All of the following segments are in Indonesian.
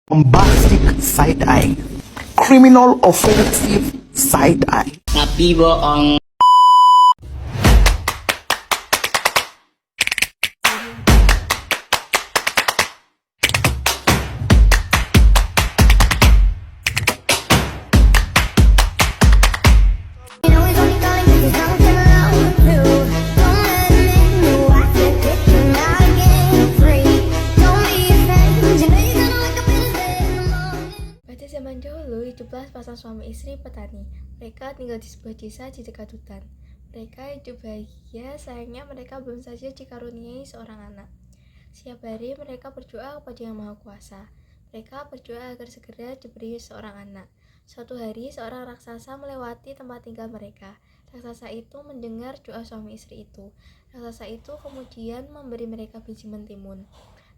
Bombastic side-eye, criminal offensive side-eye. Nabi bohong. Pada zaman dahulu, hiduplah sepasang suami istri petani. Mereka tinggal di sebuah desa di dekat hutan. Mereka hidup bahagia, sayangnya mereka belum saja dikaruniai seorang anak. Setiap hari mereka berdoa kepada Yang Maha Kuasa. Mereka berdoa agar segera diberi seorang anak. Suatu hari, seorang raksasa melewati tempat tinggal mereka. Raksasa itu mendengar doa suami istri itu. Raksasa itu kemudian memberi mereka biji mentimun.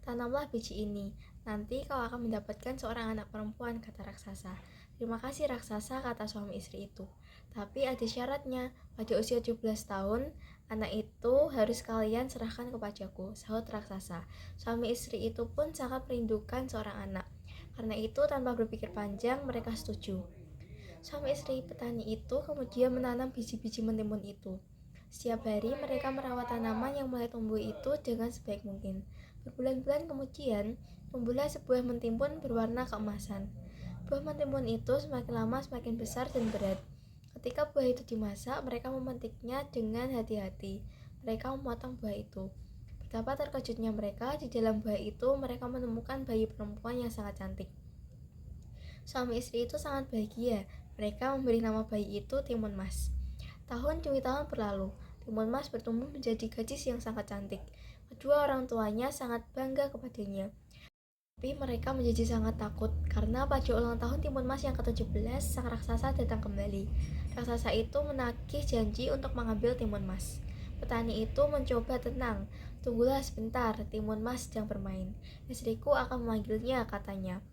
Tanamlah biji ini, nanti kau akan mendapatkan seorang anak perempuan, kata raksasa. Terima kasih raksasa, kata suami istri itu. Tapi ada syaratnya, pada usia 17 tahun, anak itu harus kalian serahkan kepadaku, sahut raksasa. Suami istri itu pun sangat merindukan seorang anak. Karena itu tanpa berpikir panjang, mereka setuju. Suami istri petani itu kemudian menanam biji-biji mentimun itu. Setiap hari mereka merawat tanaman yang mulai tumbuh itu dengan sebaik mungkin. Berbulan-bulan kemudian, tumbuhlah sebuah mentimun berwarna keemasan. Buah mentimun itu semakin lama semakin besar dan berat. Ketika buah itu dimasak, mereka memetiknya dengan hati-hati. Mereka memotong buah itu. Betapa terkejutnya mereka, di dalam buah itu mereka menemukan bayi perempuan yang sangat cantik. Suami istri itu sangat bahagia. Mereka memberi nama bayi itu Timun Mas. Tahun demi tahun berlalu, Timun Mas bertumbuh menjadi gadis yang sangat cantik. Kedua orang tuanya sangat bangga kepadanya. Tapi mereka menjadi sangat takut karena pada ulang tahun Timun Mas yang ke-17, sang raksasa datang kembali. Raksasa itu menagih janji untuk mengambil Timun Mas. Petani itu mencoba tenang. Tunggulah sebentar, Timun Mas sedang bermain. Istriku akan memanggilnya, katanya.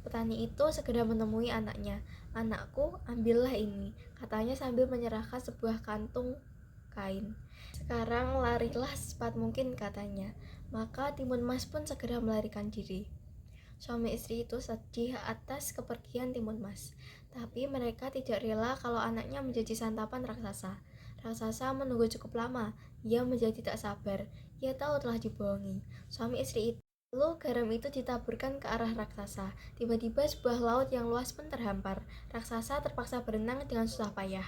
Petani itu segera menemui anaknya. Anakku, ambillah ini, katanya sambil menyerahkan sebuah kantung kain. Sekarang larilah secepat mungkin, katanya. Maka Timun Mas pun segera melarikan diri. Suami istri itu sedih atas kepergian Timun Mas, tapi mereka tidak rela kalau anaknya menjadi santapan raksasa. Raksasa menunggu cukup lama, ia menjadi tak sabar. Ia tahu telah dibohongi. Suami istri itu lalu garam itu ditaburkan ke arah raksasa. Tiba-tiba sebuah laut yang luas pun terhampar. Raksasa terpaksa berenang dengan susah payah.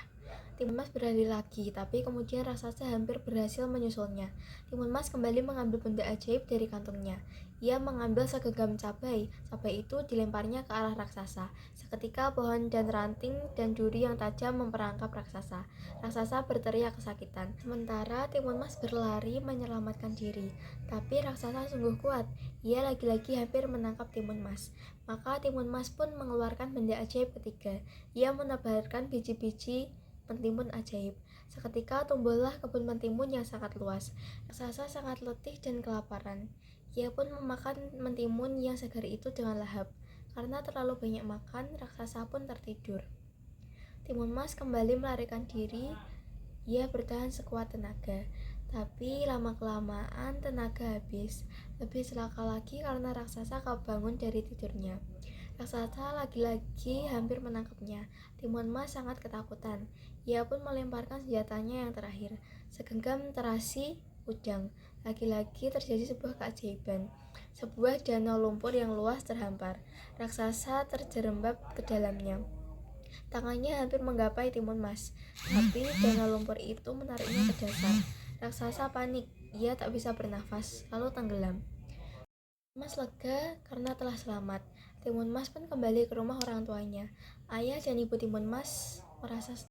Timun Mas berlari lagi, tapi kemudian raksasa hampir berhasil menyusulnya. Timun Mas kembali mengambil benda ajaib dari kantungnya. Ia mengambil segenggam cabai. Cabai itu dilemparnya ke arah raksasa. Seketika pohon dan ranting dan duri yang tajam memperangkap raksasa. Raksasa berteriak kesakitan. Sementara Timun Mas berlari menyelamatkan diri. Tapi raksasa sungguh kuat. Ia lagi-lagi hampir menangkap Timun Mas. Maka Timun Mas pun mengeluarkan benda ajaib ketiga. Ia menebarkan biji-biji mentimun ajaib. Seketika tumbuhlah kebun mentimun yang sangat luas. Raksasa sangat letih dan kelaparan. Ia pun memakan mentimun yang segar itu dengan lahap. Karena terlalu banyak makan, raksasa pun tertidur. Timun Mas kembali melarikan diri. Ia bertahan sekuat tenaga. Tapi lama-kelamaan tenaga habis. Lebih celaka lagi karena raksasa kebangun dari tidurnya. Raksasa lagi-lagi hampir menangkapnya. Timun Mas sangat ketakutan. Ia pun melemparkan senjatanya yang terakhir. Segenggam terasi ujang. Lagi-lagi terjadi sebuah keajaiban. Sebuah danau lumpur yang luas terhampar. Raksasa terjerembab ke dalamnya. Tangannya hampir menggapai Timun Mas, tapi danau lumpur itu menariknya ke dasar. Raksasa panik, ia tak bisa bernafas, lalu tenggelam. Mas lega karena telah selamat. Timun Mas pun kembali ke rumah orang tuanya. Ayah dan ibu Timun Mas merasa